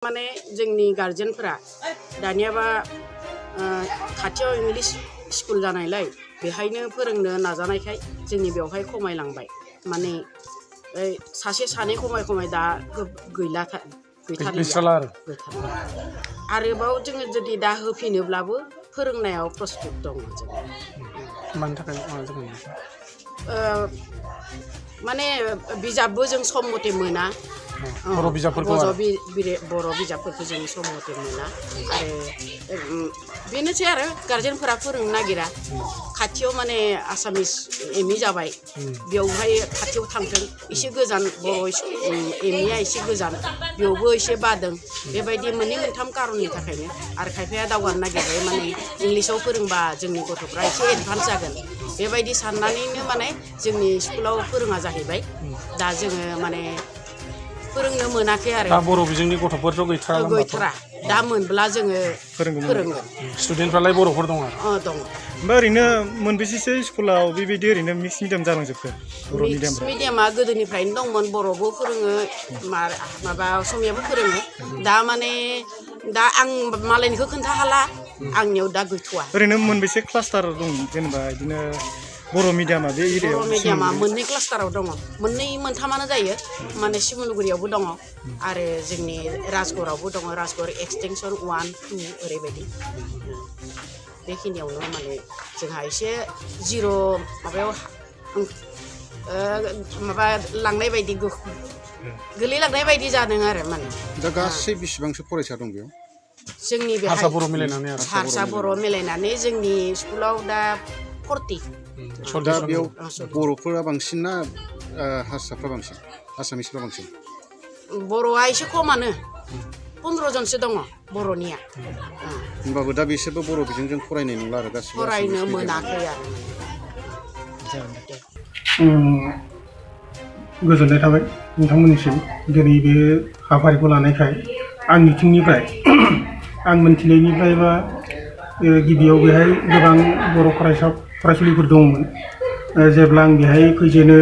माने जोंनि गार्जेनफोरा दानियाबा खाथियाव इंलिश स्कुल जानायलाय बेहायनो फोरोंनो नाजानायखाय जोंनि बेवहाय खमायलांबाय माने सासे सानै खमाय दा गैला गैथारला आरोबाव जोङो जुदि दा होफिनोब्लाबो फोरोंनायाव प्रस्पेक्ट दङ जों मानि थाखाय माने बिजाबबो जों सम मथे मोना बर' बिजाबफोरखौ जों सम मथे मोना आरो बेनोसै आरो गार्जेनफोरा फोरोंनो नागिरा खाथियाव माने आसामिस एमइ जाबाय बेवहाय खाथियाव थांथों एसे गोजान बर' एमइआ एसे गोजान बेयावबो एसे बादों बेबायदि मोननै मोनथाम कारननि थाखायनो आरो खायफाया दावगानो नागिरबाय माने इंलिसाव फोरोंबा जोंनि गथ'फ्रा एसे एडभान्स जागोन बेबायदि साननानैनो माने जोंनि स्कुलाव फोरोङा जाहैबाय दा जोङो माने फोरोंनो मोनाखै आरो दा बर' बिजोंनि गथ'फोरथ' गैथारा दा मोनब्ला जोङो फोरोंगोन स्टुडेन्टफ्रालाय बर'फोर दङ दङ ओमफ्राय ओरैनो मोनबेसेसो स्कुलाव बेबायदि ओरैनो मिक्स मिडियाम जालांजोबखो बर' मिक्स मिडियामा गोदोनिफ्रायनो दंमोन बर'बो फोरोङो माबा असमियाबो फोरोङो दा माने दा आं मालायनिखौ खोन्था हाला आंनियाव दा गैथ'वा ओरैनो मोनबेसे क्लास्टार दं जेनेबा बिदिनो बर' मिडियामा बे एरियायाव बर' मिडियामा मोननै क्लास्टाराव दङ मोननै मोनथामानो जायो माने सिमुलुगुरियावबो दङ आरो जोंनि राजगड़ावबो दङ राजगड़ एक्सटेनसन 1, 2 ओरैबायदि बेखिनियावनो माने जोंहा एसे जिर' माबायाव माबा लांनाय बायदि गोलैलांनाय बायदि जादों आरो माने दा गासै बेसेबांसो फरायसा दं बेयाव जोंनि बे हारसा बर' मिलायनानै हारसा बर' मिलायनानै जोंनि स्कुलाव दा 40 दा बेयाव बर'फोरा बांसिन ना हारसाफ्रा बांसिन आसामिसफ्रा बांसिन बर'आ एसे खमानो 15 जनसो दङ बर'निया होमबाबो दा बिसोरबो बर' बिजोंजों फरायनाय नंला आरो गासिबो फरायनो मोनाखै आरो गोजोननाय थाबाय नोंथांमोननिसिम दिनै बे हाबाफारिखौ लानायखाय आं बिथिंनिफ्राय आं मोनथिनायनिफ्रायबा गिबियाव बेहाय गोबां बर' फरायसुलिफोर दंमोन जेब्ला आं बेहाय फैजेनो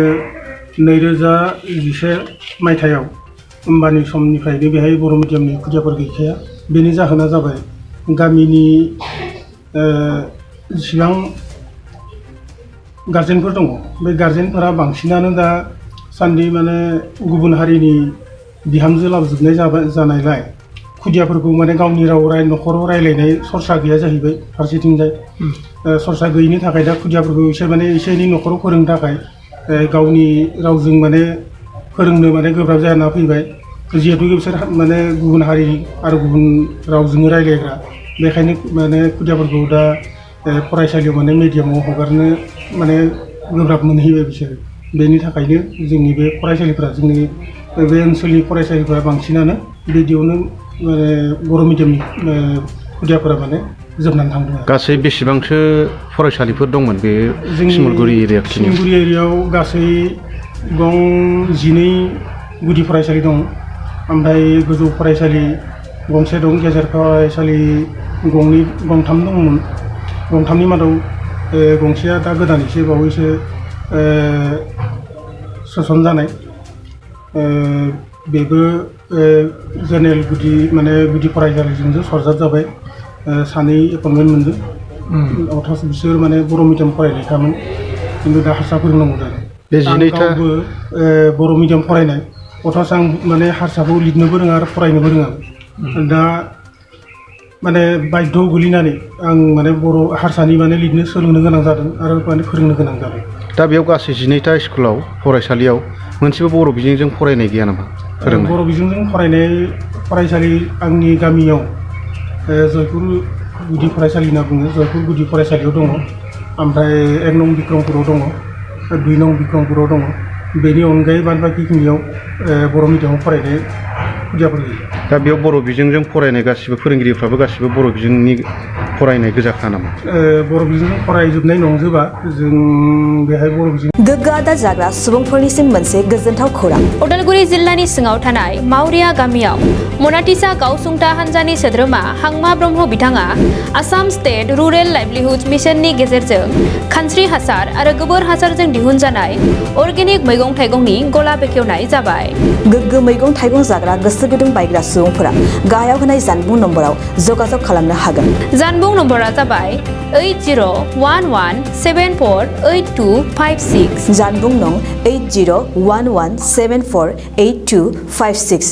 2011 मायथाइयाव होमबानि समनिफ्रायनो बेहाय बर' मिडियामनि खुदियाफोर गैखाया बेनि जाहोना जाबाय गामिनि जेसेबां गार्जेनफोर दङ बे गार्जेनफोरा बांसिनानो दा सान्दि माने गुबुन हारिनि बिहामजो लाबोजोबनाय जानायलाय खुदियाफोरखौ माने गावनि न'खराव रायलायनाय सरसा गैया जाहैबाय फारसेथिंजाय सरसा गैयिनि थाखाय दा खुदियाफोरखौ एसे एनै न'खराव फोरोंनो थाखाय गावनि रावजों माने फोरोंनो माने गोब्राब जाना फैबाय जिहेतु बिसोर माने गुबुन हारि आरो गुबुन रावजों रायलायग्रा बेखायनो माने खुदियाफोरखौ दा फरायसालियाव माने मिडियामाव हगारनो माने गोब्राब मोनहैबाय बिसोरो बेनि थाखायनो जोंनि बे फरायसालिफोरा जोंनि बे ओनसोलनि फरायसालिफोरा बांसिनानो बिदियावनो माने बर' मिडियामनि खुदियाफोरा माने जोबनानै थांदों गासै बेसेबांसो फरायसालिफोर दंमोन बे सिमुलुगुरि एरियायाव गासै गं 12 गुदि फरायसालि दं ओमफ्राय गोजौ फरायसालि गंसे दं गेजेर फरायसालि गंथाम दंमोन गंथामनि मादाव गंसेया दा गोदान एसे बावैसो सोसन जानाय बेबो जेनेरेल गुदि फरायसालिजोंसो सरजाब जाबाय सानै एपइन्टमेन्ट मोनदों अथास बिसोर माने बर' मिडियाम फरायनायखामोन खिन्थु दा हारसा फोरोंनांगौ जादों बे 12टा बर' मिडियाम फरायनाय अथास आं माने हारसाखौ लिरनोबो रोङा आरो फरायनोबो रोङा दा माने बायध' गोलैनानै आं माने बर' हारसानि माने लिरनो सोलोंनो गोनां जादों आरो माने फोरोंनो गोनां जादों दा बेयाव गासै 12टा स्कुलाव फरायसालियाव मोनसेबो बर' बिजोंजों फरायनाय गैया नामा बर' बिजोंजों फरायनाय फरायसालि आंनि गामियाव जयपुर गुदि फरायसालि होनना बुङो जयपुर गुदि फरायसालियाव दङ ओमफ्राय 1 नं बिक्रमपुराव दङ 2 नं बिक्रमपुराव दङ बेनि अनगायै बाद बाखिखिनियाव बर' मिडियामाव फरायनाय खुदियाफोर गैया दा बेयाव बर' बिजोंजों फरायनाय गासिबो फोरोंगिरिफ्राबो गासिबो बर' बिजोंनि फरायनाय गोजाखा नामा? बर' बिजोंजों फरायजोबनाय नंजोबा जों बेहाय बर' बिजों गोग्गो आदार जाग्रा सुबुंफोरनिसिम मोनसे गोजोनथाव खौरां। उदालगुरि जिल्लानि सिङाव थानाय मावरिया गामियाव मनाटिसा गावसुंथा हान्जानि सोद्रोमा हांमा ब्रह्म बिथाङा आसाम स्टेट रुरेल लाइभलिहुड मिशननि गेजेरजों खानस्रि हासार आरो गोबोर हासारजों दिहुनजानाय अर्गेनिक मैगं थाइगंनि गला बेखेवनाय जाबाय। गोग्गो मैगं थाइगं जाग्रा गोसो गुदुं बायग्रा सुबुंफोरा गाहायाव होनाय जानबुं नम्बराव जगाजग खालामनो हागोन। जानबुं नम्बरा जाबाय 8011748256। जानबुं नं 8011748256।